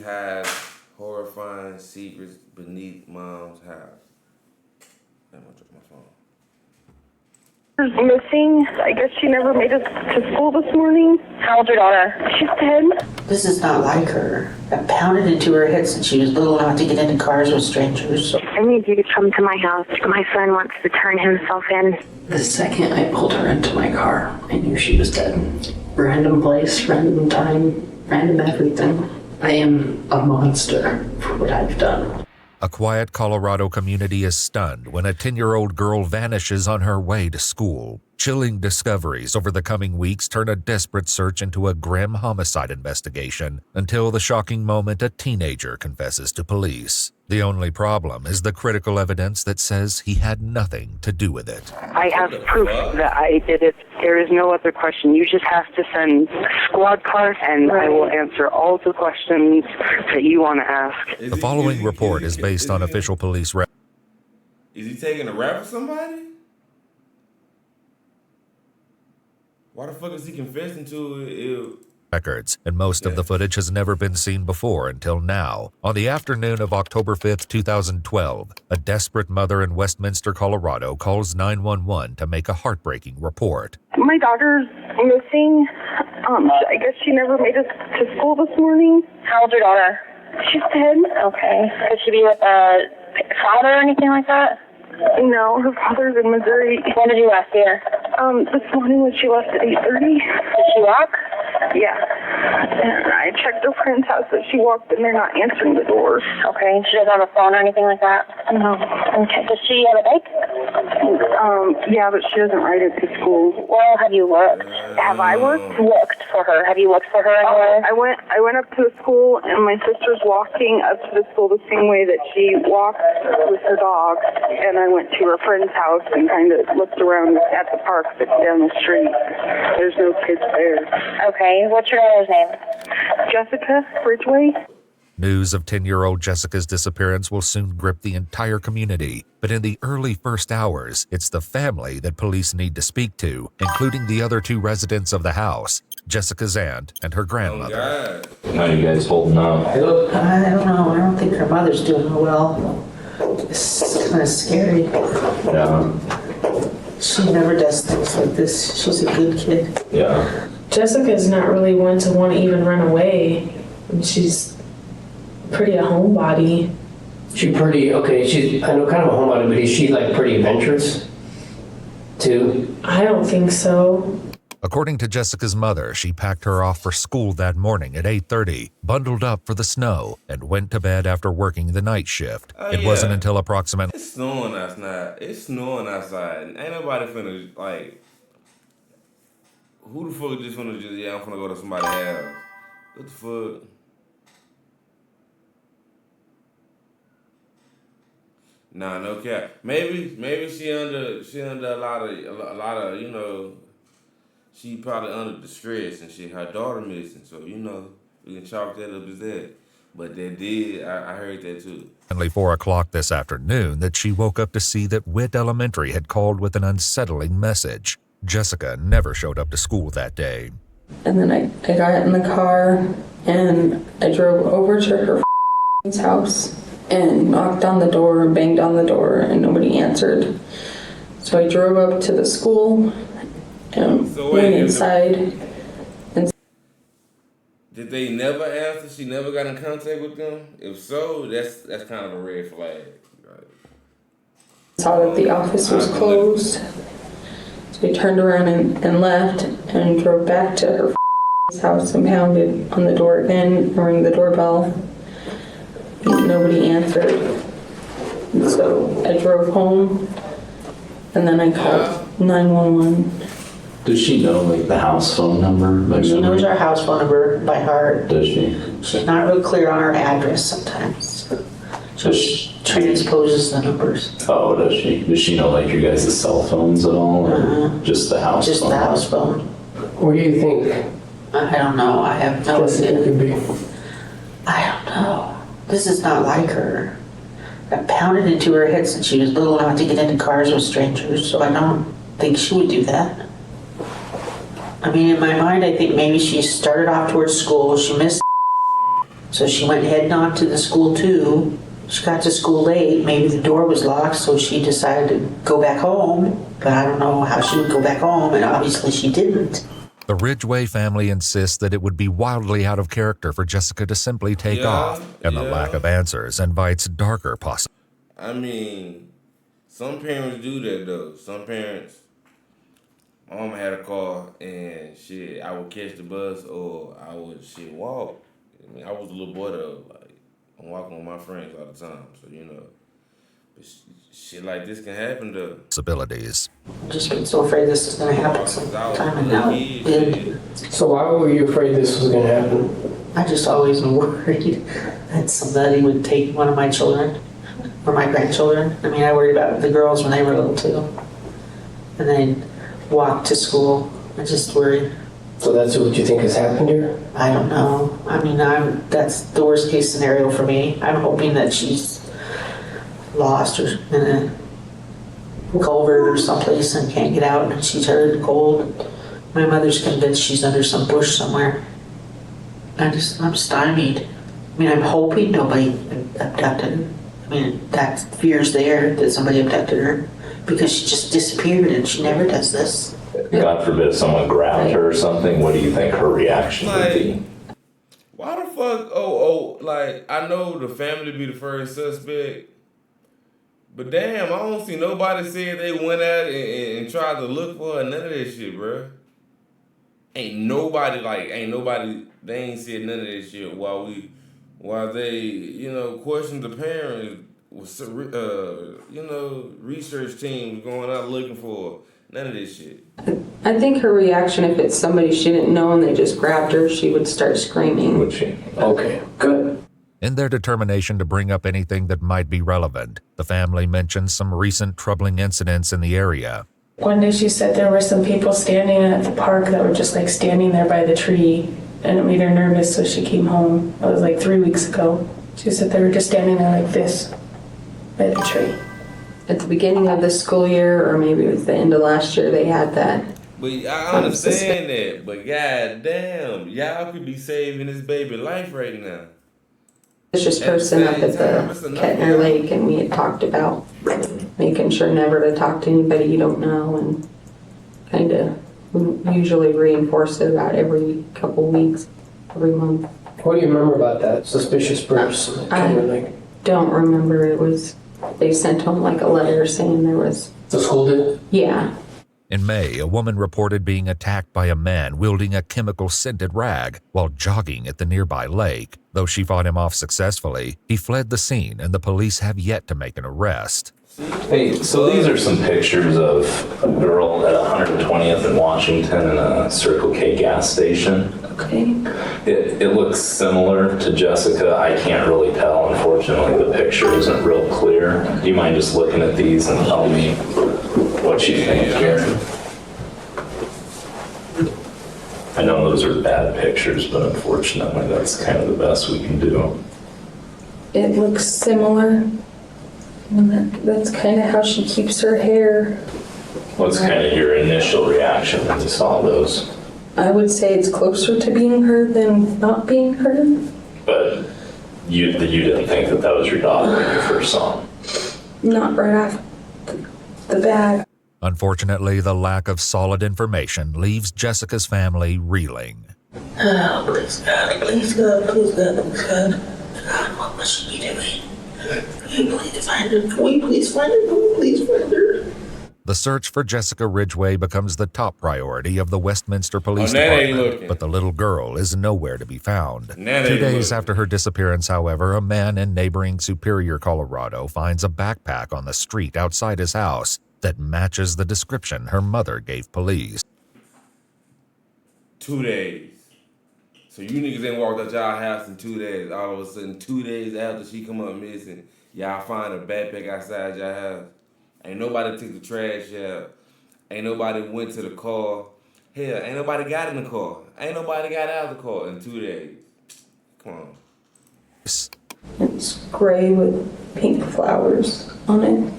hides horrifying secrets beneath mom's house. I'm gonna drop my phone. Missing. I guess she never made it to school this morning. How old's your daughter? She's 10. This is not like her. I pounded into her head since she was little not to get into cars with strangers. I need you to come to my house. My son wants to turn himself in. The second I pulled her into my car, I knew she was dead. Random place, random time, random everything. I am a monster for what I've done. A quiet Colorado community is stunned when a 10-year-old girl vanishes on her way to school. Chilling discoveries over the coming weeks turn a desperate search into a grim homicide investigation until the shocking moment a teenager confesses to police. The only problem is the critical evidence that says he had nothing to do with it. I have proof that I did it. There is no other question. You just have to send a squad car, and I will answer all the questions that you want to ask. The following report is based on official police records. Is he taking a rap for somebody? Why the fuck is he confessing to it? And most of the footage has never been seen before until now. On the afternoon of October 5th, 2012, a desperate mother in Westminster, Colorado calls 911 to make a heartbreaking report. My daughter's missing. I guess she never made it to school this morning. How old's your daughter? She's 10. Okay. Could she be with a father or anything like that? No, her father's in Missouri. When did you last see her? This morning when she left at 8:30. Did she walk? Yeah. And I checked her friend's house that she walked and they're not answering the doors. Okay. She doesn't have a phone or anything like that? No. Okay. Does she have a bike? Yeah, but she doesn't ride it to school. Well, have you looked? Have I looked for her? Have you looked for her anywhere? I went up to the school and my sister's walking up to the school the same way that she walked with her dog. And I went to her friend's house and kind of looked around at the park that's down the street. There's no kids there. Okay, what's your daughter's name? Jessica Bridgeway. News of 10-year-old Jessica's disappearance will soon grip the entire community, but in the early first hours, it's the family that police need to speak to, including the other two residents of the house, Jessica's aunt and her grandmother. How are you guys holding up? I don't know. I don't think her mother's doing well. It's kind of scary. Yeah. She never does things like this. She's a good kid. Yeah. Jessica's not really one to want to even run away. She's pretty a homebody. She's pretty, okay, she's, I know, kind of a homebody, but is she like pretty adventurous too? I don't think so. According to Jessica's mother, she packed her off for school that morning at 8:30, bundled up for the snow, and went to bed after working the night shift. It wasn't until approximately... It's snowing outside. It's snowing outside. Ain't nobody finna, like... Who the fuck just finna just, I'm finna go to somebody's house? What the fuck? Nah, no cap. Maybe she under a lot of, you know, she probably under distress and shit. Her daughter missing, so you know we can chalk that up as that. But that did, I heard that too. Only 4 o'clock this afternoon that she woke up to see that Witt Elementary had called with an unsettling message. Jessica never showed up to school that day. And then I got in the car and I drove over to her house and knocked on the door and banged on the door and nobody answered. So I drove up to the school and went inside. And did they never answer? She never got in contact with them? If so, that's kind of a red flag. Right? Saw that the office was closed. So we turned around and left and drove back to her house and pounded on the door again, rang the doorbell. Nobody answered. So I drove home and then I called 911. Does she know like the house phone number? She knows our house phone number by heart. Does she? She's not real clear on her address sometimes. She transposes the numbers. Oh, does she? Does she know like your guys' cell phones at all, or just the house phone? Just the house phone. What do you think? I don't know. I have no idea. Could be. I don't know. This is not like her. I pounded into her head since she was little not to get into cars with strangers, so I don't think she would do that. I mean, in my mind, I think maybe she started off towards school, she missed So she went heading on to the school too. She got to school late. Maybe the door was locked, so she decided to go back home. But I don't know how she would go back home, and obviously she didn't. The Ridgway family insists that it would be wildly out of character for Jessica to simply take off, and the lack of answers invites darker possibilities. I mean, some parents do that though. Some parents, my mom had a car and shit, I would catch the bus or I would walk. I mean, I was a little boy though, like I'm walking with my friends all the time, so you know. But shit like this can happen though. Possibilities. I've just been so afraid this is going to happen sometime, and now it did. So why were you afraid this was going to happen? I just always been worried that somebody would take one of my children or my grandchildren. I mean, I worried about the girls when they were little too. And then walk to school. I just worried. So that's what you think has happened here? I don't know. I mean, that's the worst case scenario for me. I'm hoping that she's lost or in a culvert or someplace and can't get out and she's hurt and cold. My mother's convinced she's under some bush somewhere. I'm stymied. I mean, I'm hoping nobody abducted her. I mean, that fear's there that somebody abducted her because she just disappeared and she never does this. God forbid if someone grabbed her or something, what do you think her reaction would be? Why the fuck, like, I know the family be the first suspect, but damn, I don't see nobody saying they went out and tried to look for her, none of that shit, bro. Ain't nobody, they ain't said none of that shit while they, you know, questioned the parents, research teams going out looking for none of this shit. I think her reaction, if it's somebody she didn't know and they just grabbed her, she would start screaming. Would she? Okay, good. In their determination to bring up anything that might be relevant, the family mentions some recent troubling incidents in the area. One day she said there were some people standing at the park that were just like standing there by the tree, and it made her nervous, so she came home. That was like 3 weeks ago. She said they were just standing there like this by the tree. At the beginning of the school year, or maybe it was the end of last year, they had that. But I understand that, but goddamn, y'all could be saving this baby life right now. Vicious person up at the Kettner Lake, and we had talked about making sure never to talk to anybody you don't know, and kind of usually reinforce it about every couple weeks, every month. What do you remember about that suspicious person? I don't remember. It was, they sent home like a letter saying there was... The school did? Yeah. In May, a woman reported being attacked by a man wielding a chemical-scented rag while jogging at the nearby lake. Though she fought him off successfully, he fled the scene and the police have yet to make an arrest. Hey, so these are some pictures of a girl at 120th and Washington in a Circle K gas station. Okay. It looks similar to Jessica. I can't really tell, unfortunately. The picture isn't real clear. Do you mind just looking at these and tell me what you think here? I know those are bad pictures, but unfortunately that's kind of the best we can do. It looks similar. And that's kind of how she keeps her hair. What's kind of your initial reaction when you saw those? I would say it's closer to being her than not being her. But you didn't think that was your daughter when you first saw him? Not right off the bat. Unfortunately, the lack of solid information leaves Jessica's family reeling. Oh, please God, please God, please God, please God. God, what must she be doing? Can we please find her? Can we please find her? Can we please find her? The search for Jessica Ridgway becomes the top priority of the Westminster Police Department, but the little girl is nowhere to be found. 2 days after her disappearance, however, a man in neighboring Superior, Colorado finds a backpack on the street outside his house that matches the description her mother gave police. 2 days. So you niggas ain't walked out y'all house in 2 days. All of a sudden, 2 days after she come up missing, y'all find a backpack outside y'all house. Ain't nobody took the trash out. Ain't nobody went to the car. Hell, ain't nobody got in the car. Ain't nobody got out of the car in 2 days. Come on. It's gray with pink flowers on it.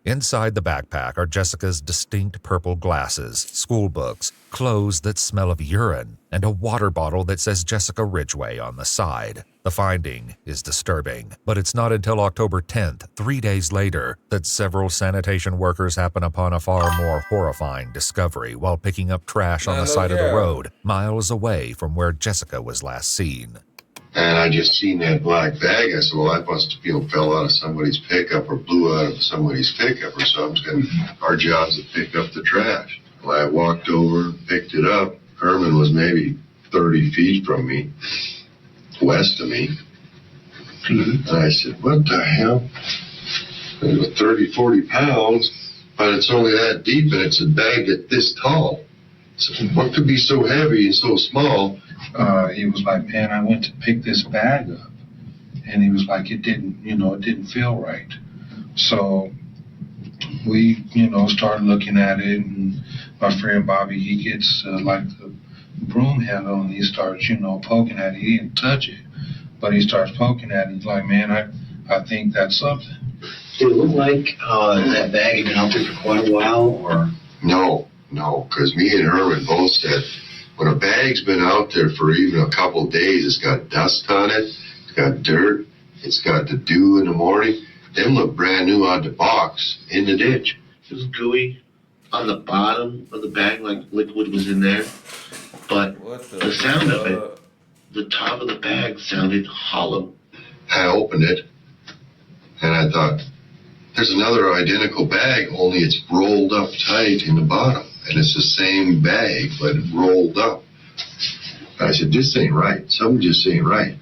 Inside the backpack are Jessica's distinct purple glasses, school books, clothes that smell of urine, and a water bottle that says Jessica Ridgway on the side. The finding is disturbing, but it's not until October 10th, 3 days later, that several sanitation workers happen upon a far more horrifying discovery while picking up trash on the side of the road, miles away from where Jessica was last seen. And I just seen that black bag. I said, well, that must have, fell out of somebody's pickup or blew out of somebody's pickup or something. Our job's to pick up the trash. Well, I walked over, picked it up. Herman was maybe 30 feet from me, west of me. And I said, what the hell? It was 30, 40 pounds, but it's only that deep and it's a bag that's this tall. So what could be so heavy and so small? He was like, man, I went to pick this bag up. And he was like, it didn't feel right. So we, started looking at it. And my friend Bobby, he gets like the broom handle and he starts, poking at it. He didn't touch it, but he starts poking at it. He's like, man, I think that's something. Did it look like that bag had been out there for quite a while, or? No, because me and Herman both said, when a bag's been out there for even a couple of days, it's got dust on it, it's got dirt, it's got the dew in the morning. Them look brand new out the box in the ditch. It was gooey on the bottom of the bag, like liquid was in there. But the sound of it, the top of the bag sounded hollow. I opened it, and I thought, there's another identical bag, only it's rolled up tight in the bottom. And it's the same bag, but rolled up. I said, this ain't right. Something just ain't right.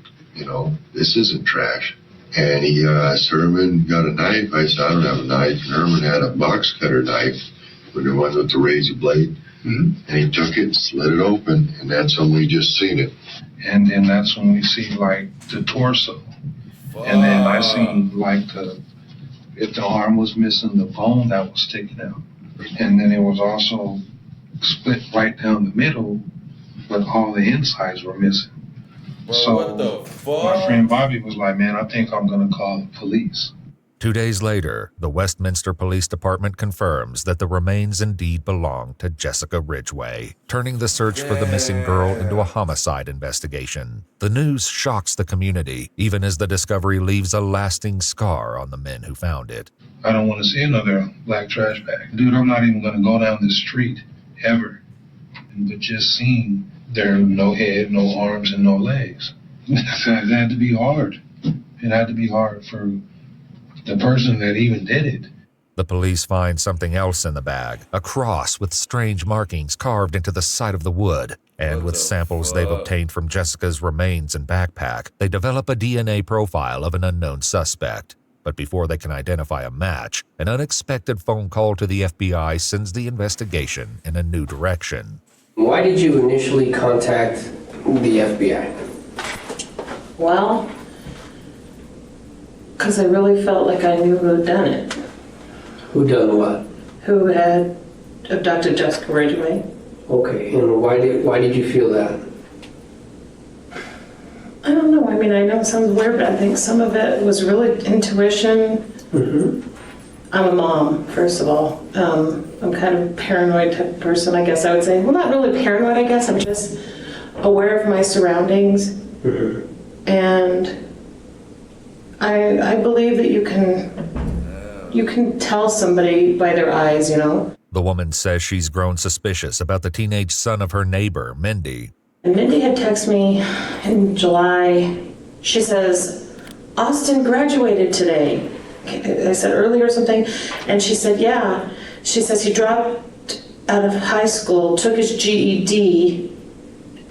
This isn't trash. And he asked Herman, got a knife? I said, I don't have a knife. And Herman had a box cutter knife, with the one with the razor blade. And he took it, slit it open, and that's when we just seen it. And then that's when we see, like, the torso. And then I seen, like, if the arm was missing, the bone that was sticking out. And then it was also split right down the middle, but all the insides were missing. Bro, so what the fuck? My friend Bobby was like, man, I think I'm going to call the police. 2 days later, the Westminster Police Department confirms that the remains indeed belong to Jessica Ridgway, turning the search for the missing girl into a homicide investigation. The news shocks the community, even as the discovery leaves a lasting scar on the men who found it. I don't want to see another black trash bag. Dude, I'm not even going to go down this street, ever. But just seeing there no head, no arms, and no legs. It had to be hard. It had to be hard for the person that even did it. The police find something else in the bag, a cross with strange markings carved into the side of the wood. And with samples they've obtained from Jessica's remains and backpack, they develop a DNA profile of an unknown suspect. But before they can identify a match, an unexpected phone call to the FBI sends the investigation in a new direction. Why did you initially contact the FBI? Well, because I really felt like I knew who had done it. Who done what? Who had abducted Jessica Ridgway. Okay, and why did you feel that? I don't know. I mean, I know it sounds weird, but I think some of it was really intuition. I'm a mom, first of all. I'm kind of a paranoid type of person, I guess I would say. Well, not really paranoid, I guess. I'm just aware of my surroundings. And I believe that you can tell somebody by their eyes, The woman says she's grown suspicious about the teenage son of her neighbor, Mindy. And Mindy had texted me in July. She says, Austin graduated today. I said earlier or something. And she said, yeah. She says he dropped out of high school, took his GED,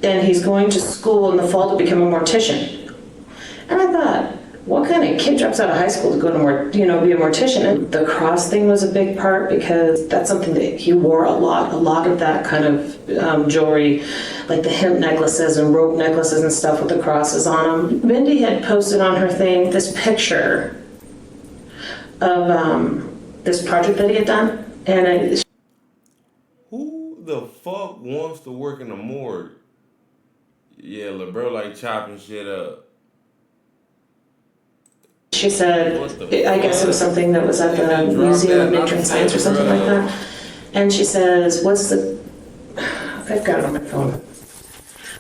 and he's going to school in the fall to become a mortician. And I thought, what kind of kid drops out of high school to go to be a mortician? And the cross thing was a big part because that's something that he wore a lot of that kind of jewelry, like the hemp necklaces and rope necklaces and stuff with the crosses on them. Mindy had posted on her thing this picture of this project that he had done. And who the fuck wants to work in a morgue? Yeah, LeBron like chopping shit up. She said, I guess it was something that was at the Museum of Nature and Science or something like that. And she says, I've got it on my phone.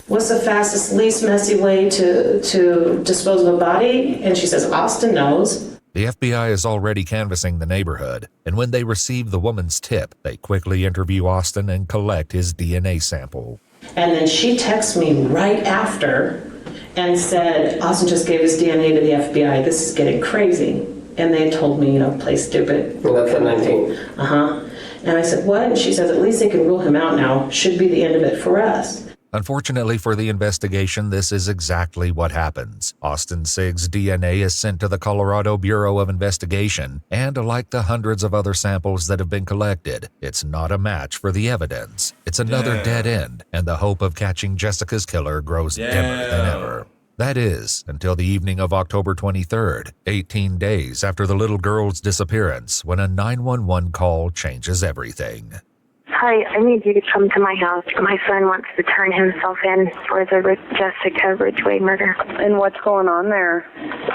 What's the fastest, least messy way to dispose of a body? And she says, Austin knows. The FBI is already canvassing the neighborhood, and when they receive the woman's tip, they quickly interview Austin and collect his DNA sample. And then she texts me right after and said, Austin just gave his DNA to the FBI. This is getting crazy. And they told me, play stupid. Well, that's at 19. Uh-huh. And I said, what? And she says, at least they can rule him out now. Should be the end of it for us. Unfortunately for the investigation, this is exactly what happens. Austin Sigg's DNA is sent to the Colorado Bureau of Investigation, and like the hundreds of other samples that have been collected, it's not a match for the evidence. It's another dead end, and the hope of catching Jessica's killer grows dimmer than ever. That is, until the evening of October 23rd, 18 days after the little girl's disappearance, when a 911 call changes everything. Hi, I need you to come to my house. My son wants to turn himself in for the Jessica Ridgway murder. And what's going on there,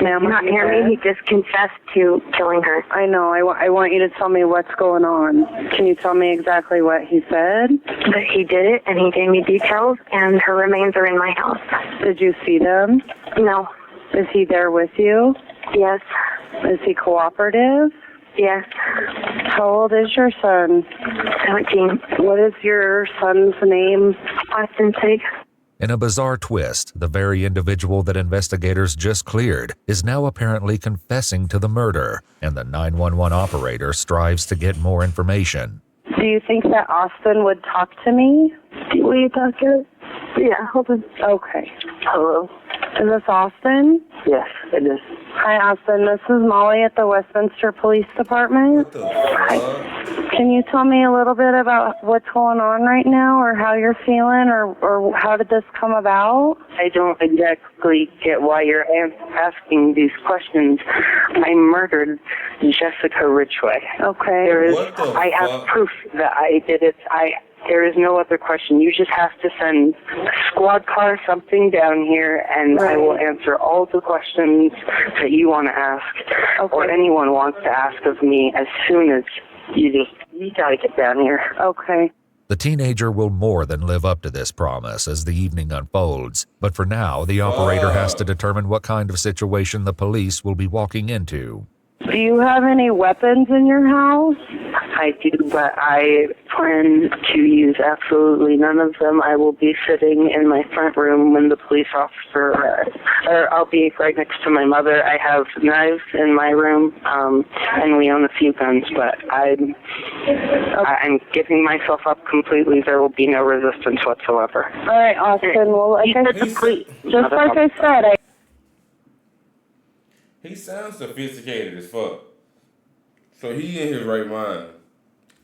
ma'am? You not hear me? He just confessed to killing her. I know. I want you to tell me what's going on. Can you tell me exactly what he said? That he did it, and he gave me details, and her remains are in my house. Did you see them? No. Is he there with you? Yes. Is he cooperative? Yes. How old is your son? 17. What is your son's name? Austin Sigg. In a bizarre twist, the very individual that investigators just cleared is now apparently confessing to the murder, and the 911 operator strives to get more information. Do you think that Austin would talk to me? Will you talk to us? Yeah, hold on. Okay. Hello. Is this Austin? Yes, it is. Hi, Austin. This is Molly at the Westminster Police Department. Hi. Can you tell me a little bit about what's going on right now, or how you're feeling, or how did this come about? I don't exactly get why you're asking these questions. I murdered Jessica Ridgway. Okay. I have proof that I did it. There is no other question. You just have to send a squad car something down here, and I will answer all the questions that you want to ask, or anyone wants to ask of me as soon as you gotta get down here. Okay. The teenager will more than live up to this promise as the evening unfolds, but for now, the operator has to determine what kind of situation the police will be walking into. Do you have any weapons in your house? I do, but I plan to use absolutely none of them. I will be sitting in my front room when the police officer arrives. Or I'll be right next to my mother. I have knives in my room, and we own a few guns, but I'm giving myself up completely. There will be no resistance whatsoever. All right, Austin. Well, just like I said, he sounds sophisticated as fuck. So he in his right mind.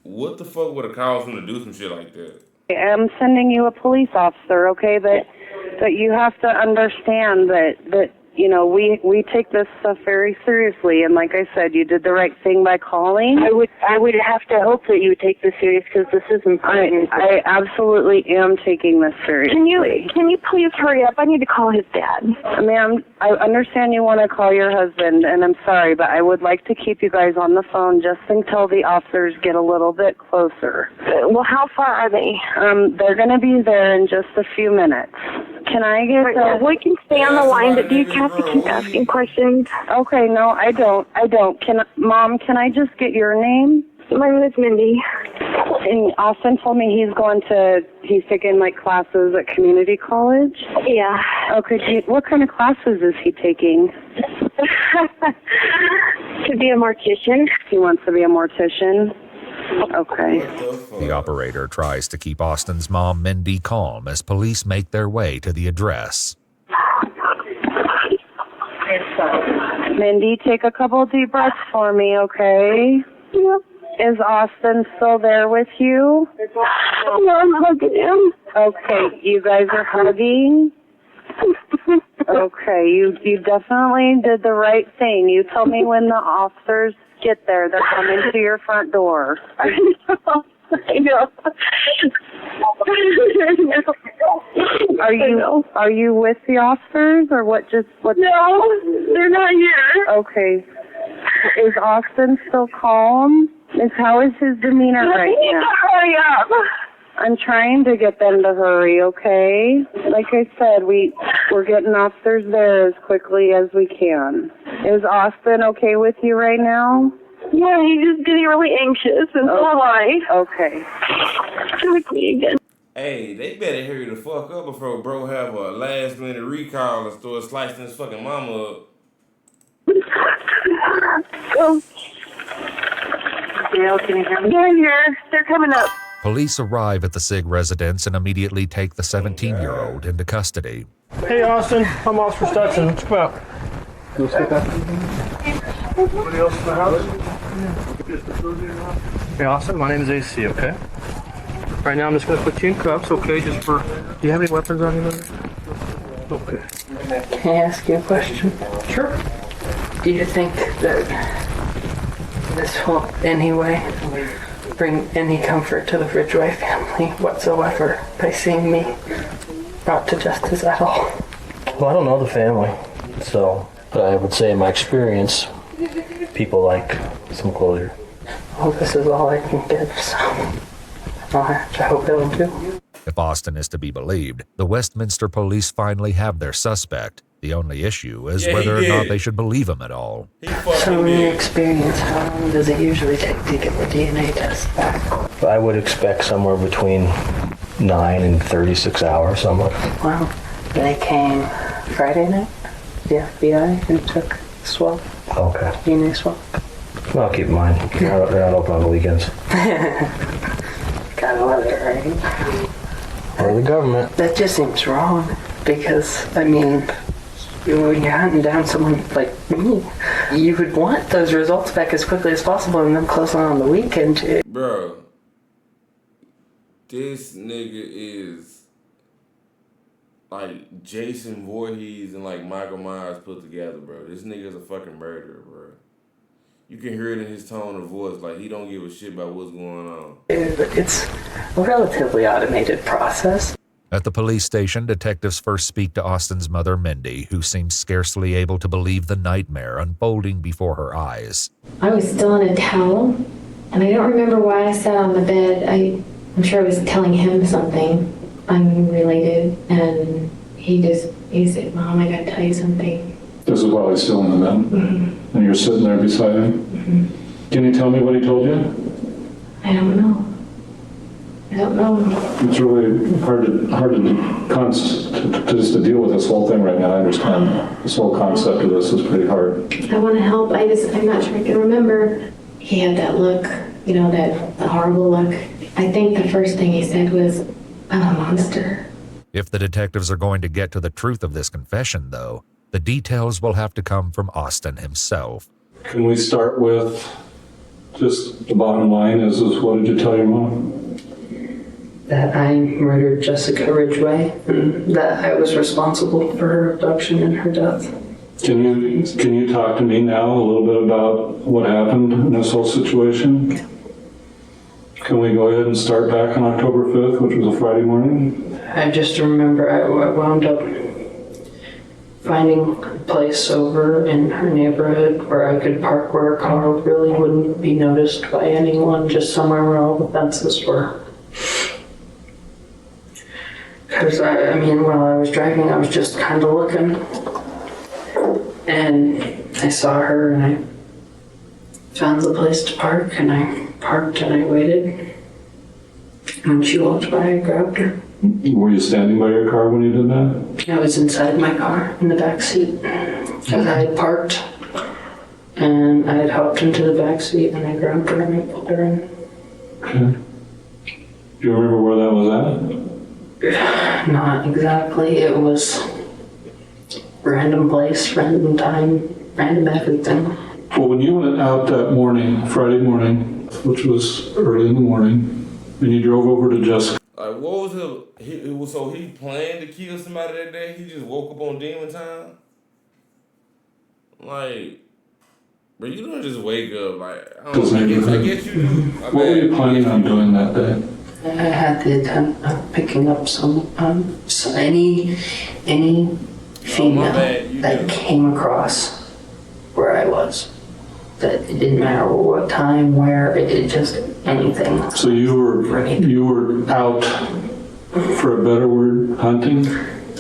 What the fuck would have caused him to do some shit like that? I'm sending you a police officer, okay? But you have to understand that we take this stuff very seriously, and like I said, you did the right thing by calling. I would have to hope that you would take this serious, because this is important. I absolutely am taking this seriously. Can you please hurry up? I need to call his dad. Ma'am, I understand you want to call your husband, and I'm sorry, but I would like to keep you guys on the phone just until the officers get a little bit closer. Well, how far are they? They're going to be there in just a few minutes. Can I get we can stay on the line, but do you have to keep asking questions? Okay, no, I don't. Mom, can I just get your name? My name is Mindy. And Austin told me he's taking like classes at community college? Yeah. Okay, what kind of classes is he taking? To be a mortician. He wants to be a mortician? Okay. The operator tries to keep Austin's mom, Mindy, calm as police make their way to the address. Mindy, take a couple deep breaths for me, okay? Yep. Is Austin still there with you? Yeah, I'm hugging him. Okay, you guys are hugging? Okay, you definitely did the right thing. You told me when the officers get there, they're coming to your front door. I know. Are you with the officers or what? No, they're not here. Okay. Is Austin still calm? How is his demeanor right You need now? to hurry up. I'm trying to get them to hurry, okay? Like I said, we're getting officers there as quickly as we can. Is Austin okay with you right now? Yeah, he's just getting really anxious, and so am I. Okay. Quickly again. Hey, they better hurry the fuck up before bro have a last minute recall and start slicing his fucking mama up. Oh. Gail, can you hear me? They're here. They're coming up. Police arrive at the SIG residence and immediately take the 17-year-old into custody. Hey, Austin. I'm Officer Stetson. Let's go out. Let's get that. Anybody else in the house? Hey, Austin. My name is AC, okay? Right now, I'm just going to put you in cuffs, okay? Do you have any weapons on you? Okay. Can I ask you a question? Sure. Do you think that this will in any way bring any comfort to the Ridgway family whatsoever by seeing me brought to justice at all? Well, I don't know the family, but I would say in my experience, people like some closure. Well, this is all I can give, so I hope it'll do. If Austin is to be believed, the Westminster police finally have their suspect. The only issue is whether or not they should believe him at all. So in your experience, how long does it usually take to get the DNA test back? I would expect somewhere between 9 and 36 hours, somewhere. Wow. They came Friday night, the FBI, and took swab. Okay. DNA swab. Well, keep in mind, they're not open on the weekends. Gotta love it, right? Or the government. That just seems wrong, because, I mean, when you're hunting down someone like me, you would want those results back as quickly as possible and then close on the weekend. Bro, this nigga is like Jason Voorhees and like Michael Myers put together, bro. This nigga's a fucking murderer, bro. You can hear it in his tone of voice, like he don't give a shit about what's going on. It's a relatively automated process. At the police station, detectives first speak to Austin's mother, Mindy, who seems scarcely able to believe the nightmare unfolding before her eyes. I was still in a towel, and I don't remember why I sat on the bed. I'm sure I was telling him something unrelated, and he said, Mom, I gotta tell you something. This is while he's still in the bed? Mm-hmm. And you're sitting there beside him? Mm-hmm. Can you tell me what he told you? I don't know. It's really hard to just to deal with this whole thing right now. I understand this whole concept of this is pretty hard. I want to help. I'm not sure I can remember. He had that look, the horrible look. I think the first thing he said was, I'm a monster. If the detectives are going to get to the truth of this confession, though, the details will have to come from Austin himself. Can we start with just the bottom line is what did you tell your mom? That I murdered Jessica Ridgway, and that I was responsible for her abduction and her death. Can you talk to me now a little bit about what happened in this whole situation? Can we go ahead and start back on October 5th, which was a Friday morning? I just remember I wound up finding a place over in her neighborhood where I could park where a car really wouldn't be noticed by anyone, just somewhere where all the fences were. Because, while I was driving, I was just kind of looking, and I saw her, and I found the place to park, and I parked, and I waited. When she walked by, I grabbed her. Were you standing by your car when you did that? I was inside my car, in the back seat, because I had parked, and I had hopped into the back seat, and I grabbed her, and I pulled her in. Okay. Do you remember where that was at? Not exactly. It was random place, random time, random everything. Well, when you went out that morning, Friday morning, which was early in the morning, and you drove over to Jessica. Like, what was he planned to kill somebody that day? He just woke up on demon time? Like, But you don't just wake up like, I Does don't know, I it- guess you do. What were you planning on doing that day? I had the intent of picking up some so any female bad, that came across where I was. That it didn't matter what time, where, it just anything. So you were out, for a better word, hunting?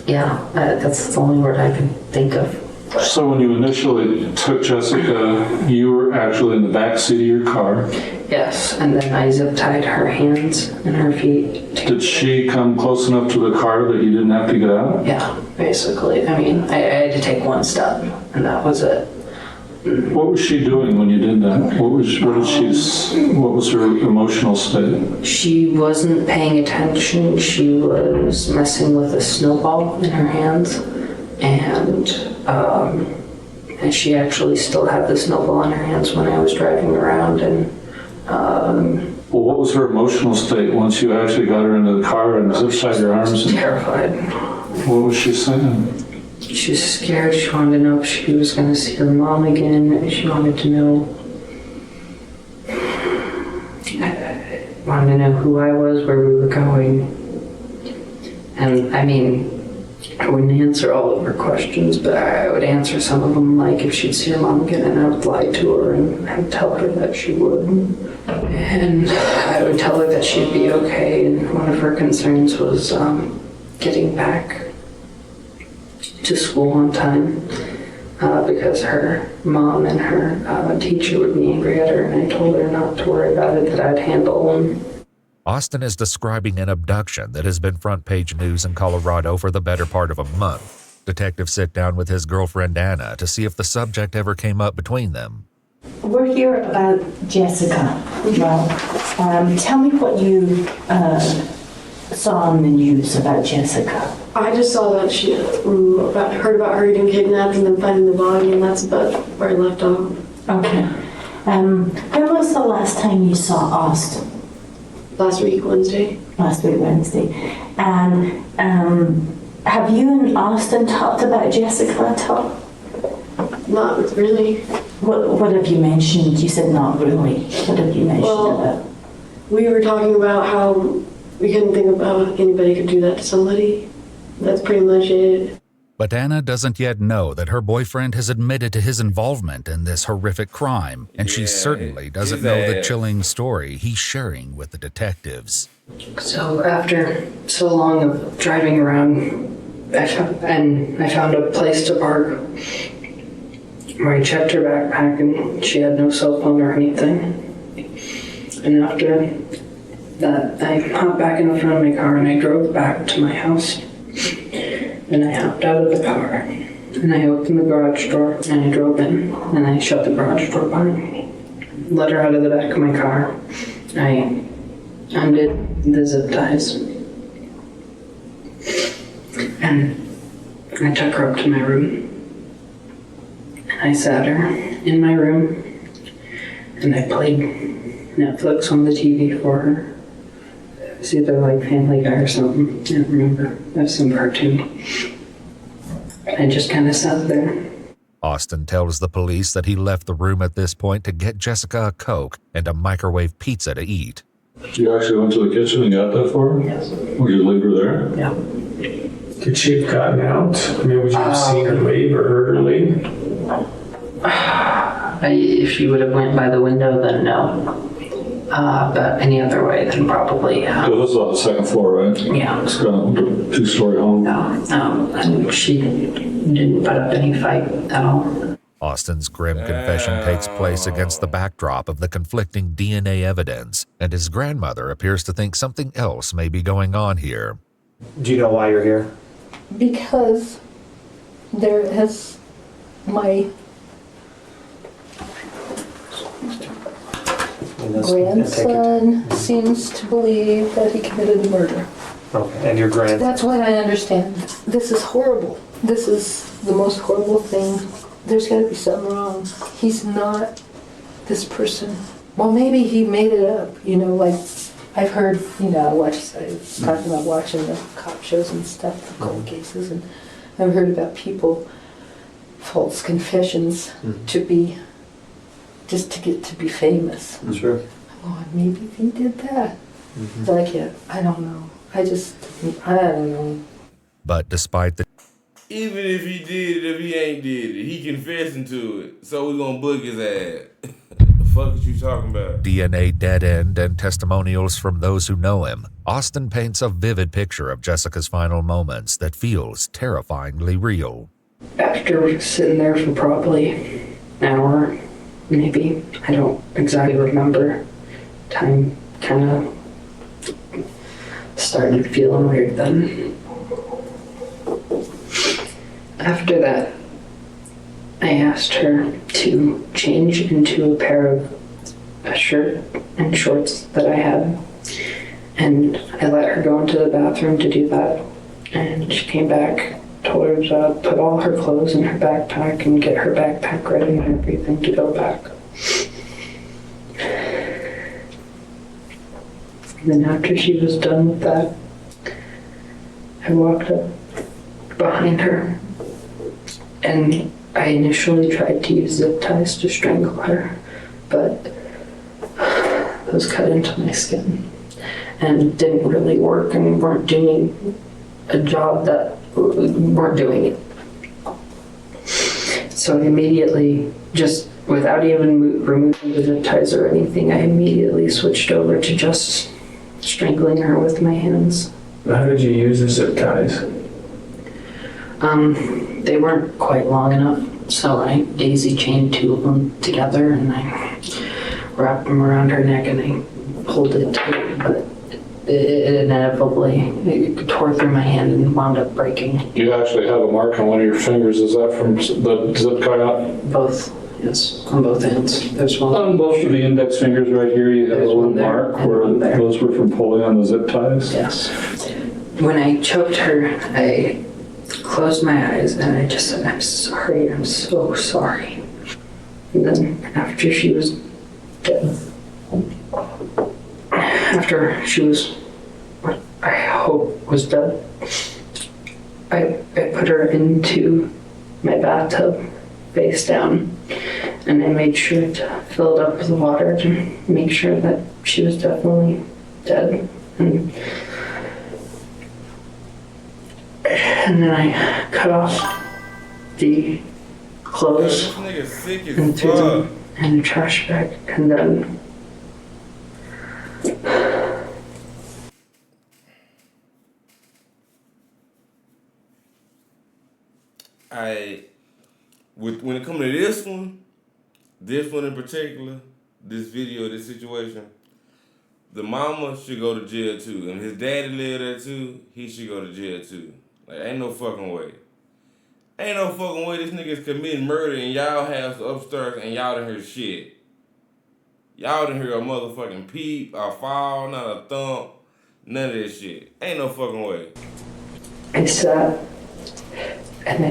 Yeah, that's the only word I can think of. So when you initially took Jessica, you were actually in the back seat of your car. Yes, and then I zip tied her hands and her feet. Did she come close enough to the car that you didn't have to get out? Yeah, basically. I mean, I had to take one step, and that was it. What was she doing when you did that? What was her emotional state? She wasn't paying attention. She was messing with a snowball in her hands, and she actually still had the snowball in her hands when I was driving around. And Well, what was her emotional state once you actually got her into the car and zip tied your arms? Terrified. What was she saying? She was scared. She wanted to know if she was going to see her mom again. She wanted to know who I was, where we were going. And I mean, I wouldn't answer all of her questions, but I would answer some of them, like if she'd see her mom again, and I would lie to her and I would tell her that she would. And I would tell her that she'd be okay. And one of her concerns was getting back to school on time because her mom and her teacher would be angry at her, and I told her not to worry about it, that I'd handle them. Austin is describing an abduction that has been front page news in Colorado for the better part of a month. Detectives sit down with his girlfriend Anna to see if the subject ever came up between them. We're here about Jessica. Well, tell me what you saw on the news about Jessica. I just saw that she heard about her getting kidnapped and then finding the body, and that's about where I left off. Okay. When was the last time you saw Austin? Last week, Wednesday. Last week, Wednesday. And have you and Austin talked about Jessica at all? Not really. What have you mentioned? You said not really. What have you mentioned about? We were talking about how we couldn't think about anybody could do that to somebody. That's pretty much it. But Anna doesn't yet know that her boyfriend has admitted to his involvement in this horrific crime, and she certainly doesn't know the chilling story he's sharing with the detectives. So after so long of driving around, I found a place to park where I checked her backpack, and she had no cell phone or anything. And after that, I hopped back in the front of my car and I drove back to my house. And I hopped out of the car and I opened the garage door and I drove in and I shut the garage door behind me. Let her out of the back of my car. I undid the zip ties. And I took her up to my room. And I sat her in my room and I played Netflix on the TV for her. It was either like Family Guy or something. I don't remember. It was some cartoon. I just kind of sat there. Austin tells the police that he left the room at this point to get Jessica a Coke and a microwave pizza to eat. You actually went to the kitchen and got that for her? Yes. Well, you leave her there? Yeah. Could she have gotten out? I mean, would you have seen her leave or heard her leave? If she would have went by the window, then no. But any other way, then probably. So this is on the second floor, right? Yeah. It's got a two-story home. And she didn't put up any fight at all. Austin's grim confession takes place against the backdrop of the conflicting DNA evidence, and his grandmother appears to think something else may be going on here. Do you know why you're here? Because there is my grandson seems to believe that he committed a murder. Okay, and your grand... That's what I understand. This is horrible. This is the most horrible thing. There's got to be something wrong. He's not this person. Well, maybe he made it up, like I've heard, I was talking about watching the cop shows and stuff, the cold cases, and I've heard about people, false confessions to be just to get to be famous. Sure. Oh, maybe if he did that. Like, yeah, I don't know. I don't know. But despite the Even if he did it, if he ain't did it, he confessing to it. So we gonna book his ass. The fuck is you talking about? DNA dead end and testimonials from those who know him, Austin paints a vivid picture of Jessica's final moments that feels terrifyingly real. After sitting there for probably an hour, maybe, I don't exactly remember, time kind of started feeling weird then. After that, I asked her to change into a pair of a shirt and shorts that I had, and I let her go into the bathroom to do that, and she came back, told her to put all her clothes in her backpack and get her backpack ready and everything to go back. And then after she was done with that, I walked up behind her, and I initially tried to use zip ties to strangle her, but those cut into my skin and didn't really work and weren't doing a job that weren't doing it. So I immediately, just without even removing the zip ties or anything, I immediately switched over to just strangling her with my hands. How did you use the zip ties? They weren't quite long enough, so I daisy chained two of them together and I wrapped them around her neck and I pulled it tight, but it inevitably tore through my hand and wound up breaking. You actually have a mark on one of your fingers. Is that from the zip tie? Both, yes, on both ends. There's one. On both of the index fingers right here, you have a little mark where those were from pulling on the zip ties? Yes. When I choked her, I closed my eyes and I just said, I'm sorry, I'm so sorry. And then after she was dead, after she was, what I hope was dead, I put her into my bathtub face down and I made sure to fill it up with water to make sure that she was definitely dead. And then I cut off the clothes and threw them in a trash bag, and then when it comes to this one in particular, this video, this situation, the mama should go to jail too. And his daddy live there too, he should go to jail too. Like, ain't no fucking way. Ain't no fucking way this nigga's committing murder in y'all house upstairs and y'all didn't hear shit. Y'all didn't hear a motherfucking peep, a fall, not a thump, none of this shit. Ain't no fucking way. I sat and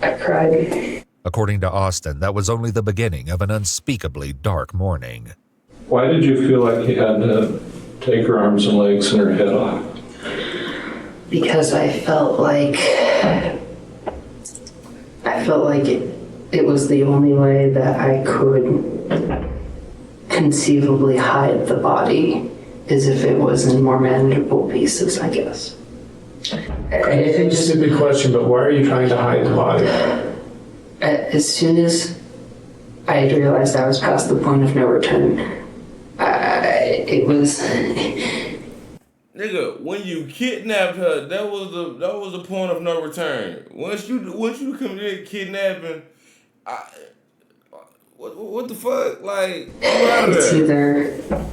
I cried. According to Austin, that was only the beginning of an unspeakably dark morning. Why did you feel like you had to take her arms and legs and her head off? Because I felt like it was the only way that I could conceivably hide the body, is if it was in more manageable pieces, I guess. It's a stupid question, but why are you trying to hide the body? As soon as I realized I was past the point of no return, it was. Nigga, when you kidnapped her, that was the point of no return. Once you committed kidnapping, what the fuck? Like, you out of It's there. either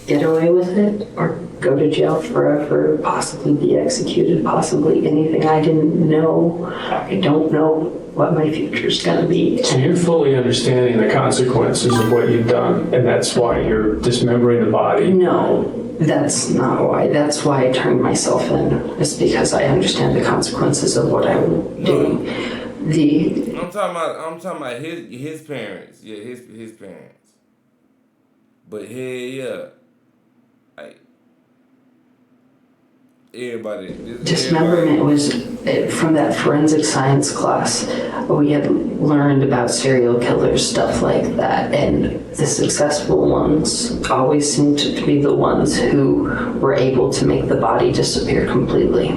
get away with it or go to jail forever, possibly be executed, possibly anything. I didn't know. I don't know what my future's gonna be. So you're fully understanding the consequences of what you've done, and that's why you're dismembering the body? No, that's not why. That's why I turned myself in. It's because I understand the consequences of what I'm doing. I'm talking about his parents. Yeah, his parents. But yeah, Dismemberment was from that forensic science class. We had learned about serial killers, stuff like that, and the successful ones always seemed to be the ones who were able to make the body disappear completely.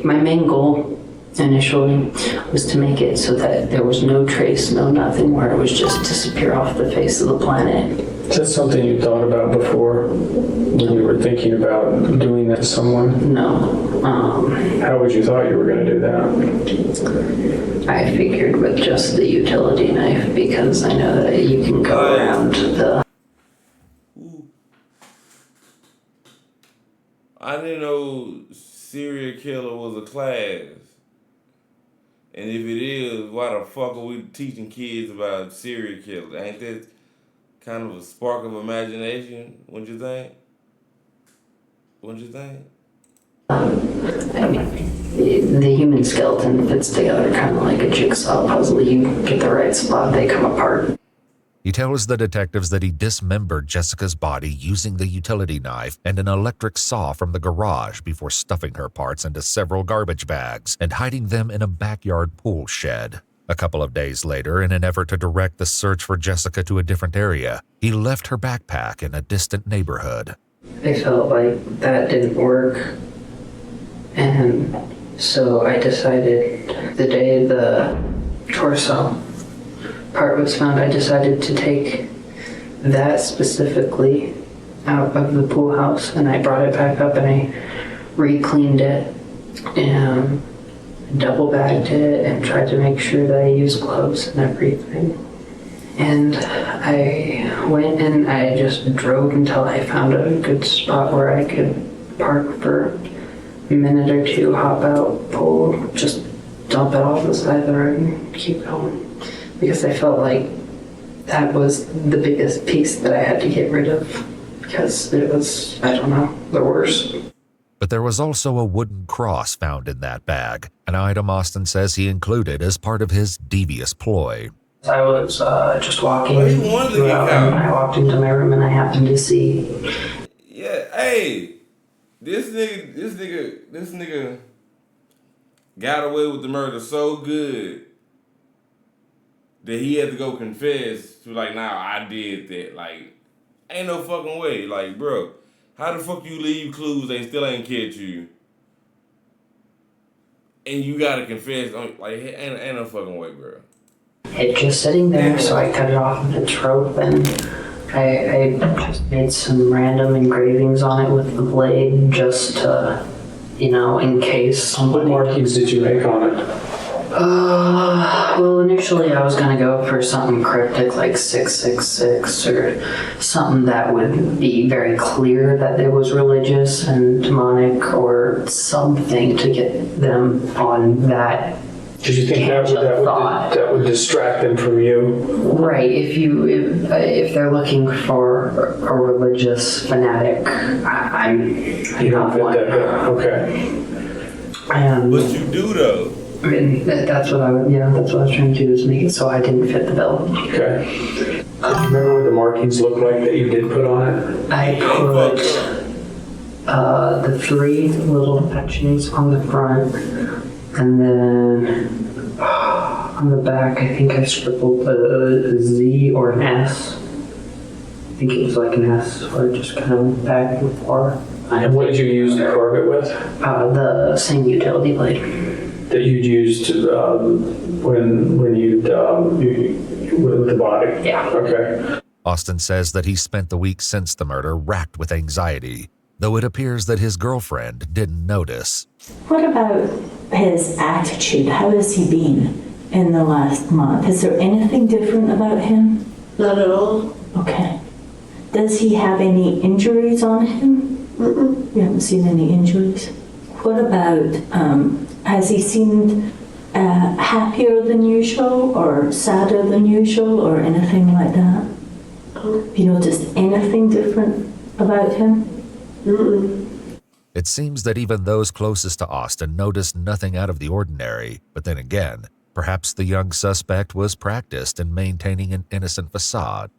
My main goal initially was to make it so that there was no trace, no nothing, where it was just disappear off the face of the planet. Is that something you thought about before when you were thinking about doing that to someone? No. How would you thought you were going to do that? I figured with just the utility knife, because I know that you can go around the... I didn't know serial killer was a class. And if it is, why the fuck are we teaching kids about serial killers? Ain't that kind of a spark of imagination, wouldn't you think? Wouldn't you think? I mean, the human skeleton fits together kind of like a jigsaw puzzle. You get the right spot, they come apart. He tells the detectives that he dismembered Jessica's body using the utility knife and an electric saw from the garage before stuffing her parts into several garbage bags and hiding them in a backyard pool shed. A couple of days later, in an effort to direct the search for Jessica to a different area, he left her backpack in a distant neighborhood. I felt like that didn't work, and so I decided the day the torso part was found, I decided to take that specifically out of the pool house, and I brought it back up and I re-cleaned it and double bagged it and tried to make sure that I used gloves and everything. And I went and I just drove until I found a good spot where I could park for a minute or two, hop out, pull, just dump it off the side of the road and keep going. Because I felt like that was the biggest piece that I had to get rid of, because it was, I don't know, the worst. But there was also a wooden cross found in that bag, an item Austin says he included as part of his devious ploy. I was just walking throughout, and I walked into my room and I happened to see... Yeah, hey, this nigga got away with the murder so good that he had to go confess to, like, nah, I did that. Like, ain't no fucking way. Like, bro, how the fuck you leave clues they still ain't catch you? And you gotta confess, like, ain't no fucking way, bro. It just sitting there, so I cut it off with its rope, and I just made some random engravings on it with the blade, just to, you know, in case somebody... What markings did you make on it? Well, initially I was gonna go for something cryptic like 666 or something that would be very clear that it was religious and demonic, or something to get them on that. Did you think that would distract them from you? Right. If they're looking for a religious fanatic, I'm not one. Okay. What you do though? I mean, that's what I was trying to do, is make it so I didn't fit the bill. Okay. Do you remember what the markings looked like that you did put on it? I put the 3 little etchings on the front, and then on the back I think I scribbled a Z or an S. I think it was like an S, or just kind of back and forth. And what did you use to carve it with? The same utility blade that you'd used when you'd with the body? Yeah. Okay. Austin says that he spent the week since the murder racked with anxiety, though it appears that his girlfriend didn't notice. What about his attitude? How has he been in the last month? Is there anything different about him? Not at all. Okay. Does he have any injuries on him? Mm-mm. You haven't seen any injuries? What about, has he seemed happier than usual, or sadder than usual, or anything like that? Have you noticed anything different about him? Mm-mm. It seems that even those closest to Austin noticed nothing out of the ordinary, but then again, perhaps the young suspect was practiced in maintaining an innocent facade.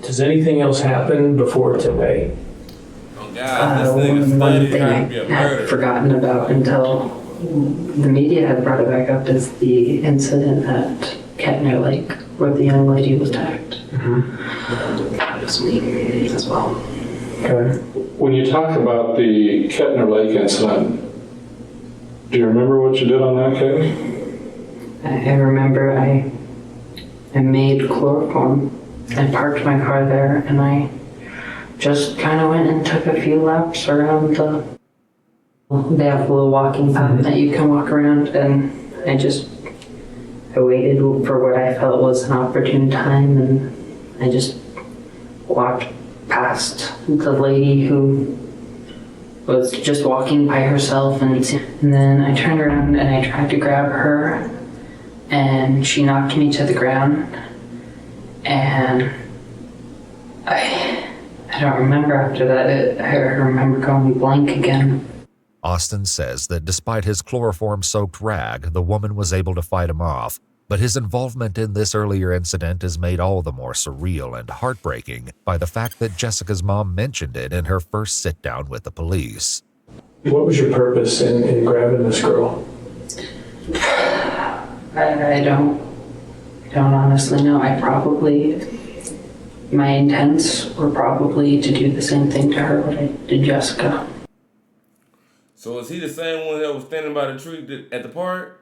Does anything else happen before today? One thing I had forgotten about until the media had brought it back up is the incident at Kettner Lake where the young lady was attacked. That was me as well. Okay. When you talk about the Kettner Lake incident, do you remember what you did on that case? I remember I made chloroform. I parked my car there and I just kind of went and took a few laps around they have a little walking path that you can walk around, and I waited for what I felt was an opportune time, and I just walked past the lady who was just walking by herself, and then I turned around and I tried to grab her, and she knocked me to the ground, and I don't remember after that. I remember going blank again. Austin says that despite his chloroform-soaked rag, the woman was able to fight him off, but his involvement in this earlier incident is made all the more surreal and heartbreaking by the fact that Jessica's mom mentioned it in her first sit-down with the police. What was your purpose in grabbing this girl? I don't honestly know. My intents were probably to do the same thing to her what I did Jessica. So is he the same one that was standing by the tree at the park?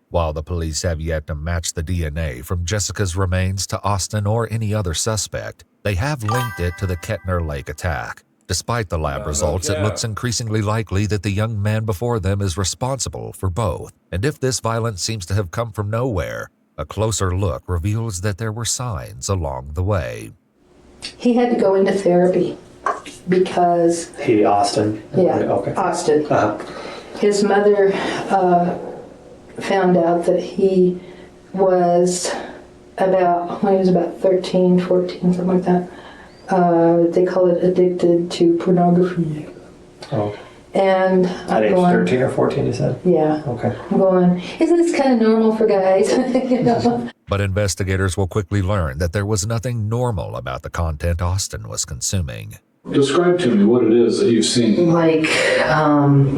While the police have yet to match the DNA from Jessica's remains to Austin or any other suspect, they have linked it to the Kettner Lake attack. Despite the lab results, it looks increasingly likely that the young man before them is responsible for both. And if this violence seems to have come from nowhere, a closer look reveals that there were signs along the way. He had to go into therapy because... Austin? Yeah, okay. Austin. His mother found out that he was when he was about 13, 14, something like that. They call it addicted to pornography. Oh. And at age 13 or 14, you said? Yeah. Okay. I'm going, isn't this kind of normal for guys? You know? But investigators will quickly learn that there was nothing normal about the content Austin was consuming. Describe to me what it is that you've seen. Like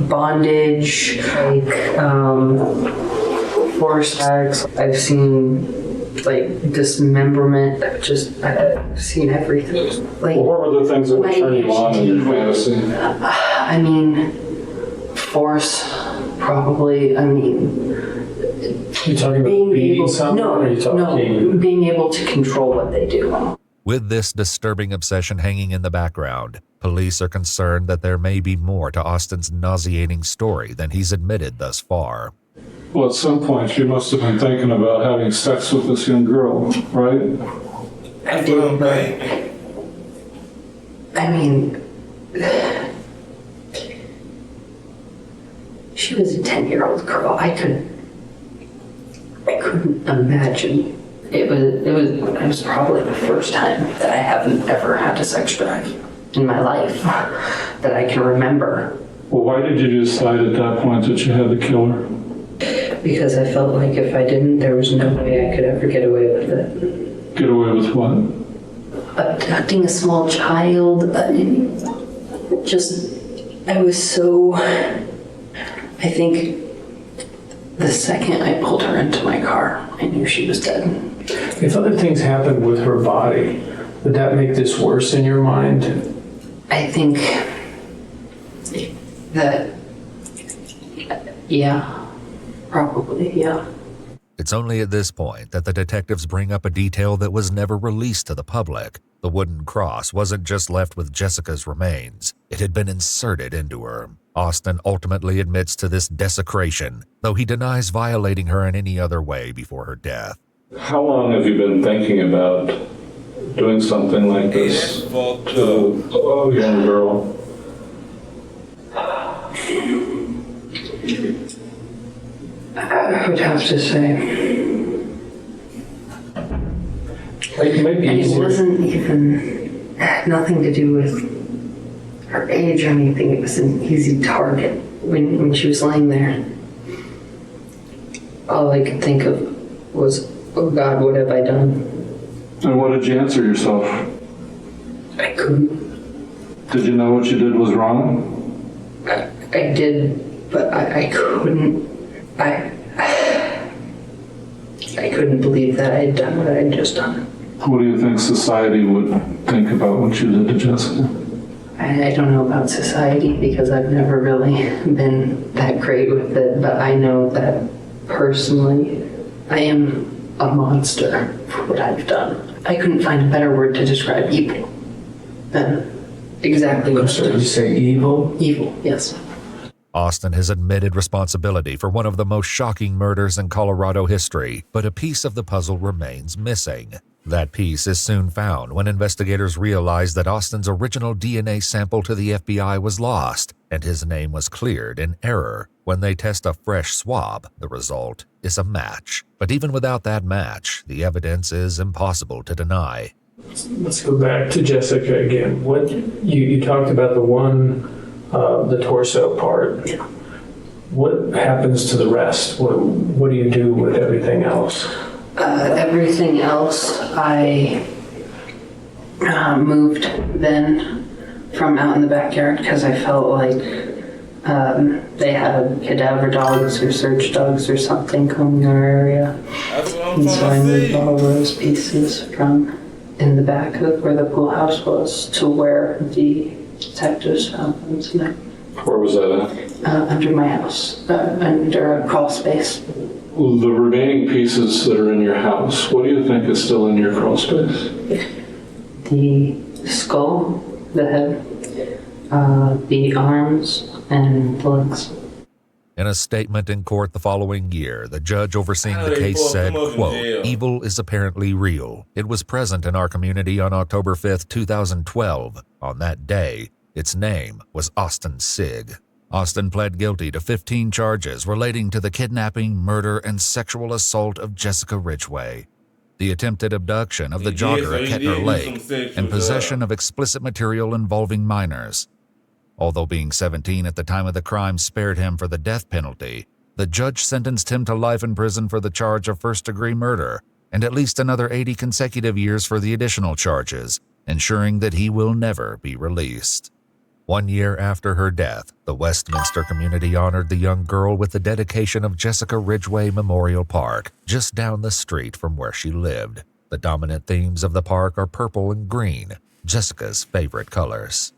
bondage, like forced acts. I've seen like dismemberment. I've seen everything. Like, what were the things that were turning you on in your fantasy? I mean, force, probably. I mean, you talking about beating someone? No, or are you talking... being able to control what they do. With this disturbing obsession hanging in the background, police are concerned that there may be more to Austin's nauseating story than he's admitted thus far. Well, at some point, you must have been thinking about having sex with this young girl, right? I did, but I mean, she was a 10-year-old girl. I couldn't imagine. It was probably the first time that I haven't ever had a sex drive in my life that I can remember. Well, why did you decide at that point that you had to kill her? Because I felt like if I didn't, there was no way I could ever get away with it. Get away with what? Abducting a small child. I was so... I think the second I pulled her into my car, I knew she was dead. If other things happened with her body, would that make this worse in your mind? I think that, yeah, probably, yeah. It's only at this point that the detectives bring up a detail that was never released to the public. The wooden cross wasn't just left with Jessica's remains. It had been inserted into her. Austin ultimately admits to this desecration, though he denies violating her in any other way before her death. How long have you been thinking about doing something like this to a young girl? I would have to say... It might be easier. It wasn't even... had nothing to do with her age or anything. It was an easy target when she was laying there. All I could think of was, oh God, what have I done? And what did you answer yourself? I couldn't. Did you know what you did was wrong? I did, but I couldn't. I couldn't believe that I had done what I had just done. What do you think society would think about what you did to Jessica? I don't know about society because I've never really been that great with it, but I know that personally, I am a monster for what I've done. I couldn't find a better word to describe evil than exactly what it is. Did you say evil? Evil, yes. Austin has admitted responsibility for one of the most shocking murders in Colorado history, but a piece of the puzzle remains missing. That piece is soon found when investigators realize that Austin's original DNA sample to the FBI was lost, and his name was cleared in error. When they test a fresh swab, the result is a match. But even without that match, the evidence is impossible to deny. Let's go back to Jessica again. What you talked about the torso part. Yeah. What happens to the rest? What do you do with everything else? Everything else, I moved then from out in the backyard because I felt like they had cadaver dogs or search dogs or something combing our area. And so I moved all those pieces from in the back of where the pool house was to where the detectives found them tonight. Where was that at? Under my house, under a crawl space. The remaining pieces that are in your house, what do you think is still in your crawl space? The skull, the head, the arms, and the legs. In a statement in court the following year, the judge overseeing the case said, quote, "Evil is apparently real. It was present in our community on October 5th, 2012. On that day, its name was Austin Sigg." Austin pled guilty to 15 charges relating to the kidnapping, murder, and sexual assault of Jessica Ridgway, the attempted abduction of the jogger at Kettner Lake, and possession of explicit material involving minors. Although being 17 at the time of the crime spared him for the death penalty, the judge sentenced him to life in prison for the charge of first-degree murder and at least another 80 consecutive years for the additional charges, ensuring that he will never be released. 1 year after her death, the Westminster community honored the young girl with the dedication of Jessica Ridgway Memorial Park, just down the street from where she lived. The dominant themes of the park are purple and green, Jessica's favorite colors.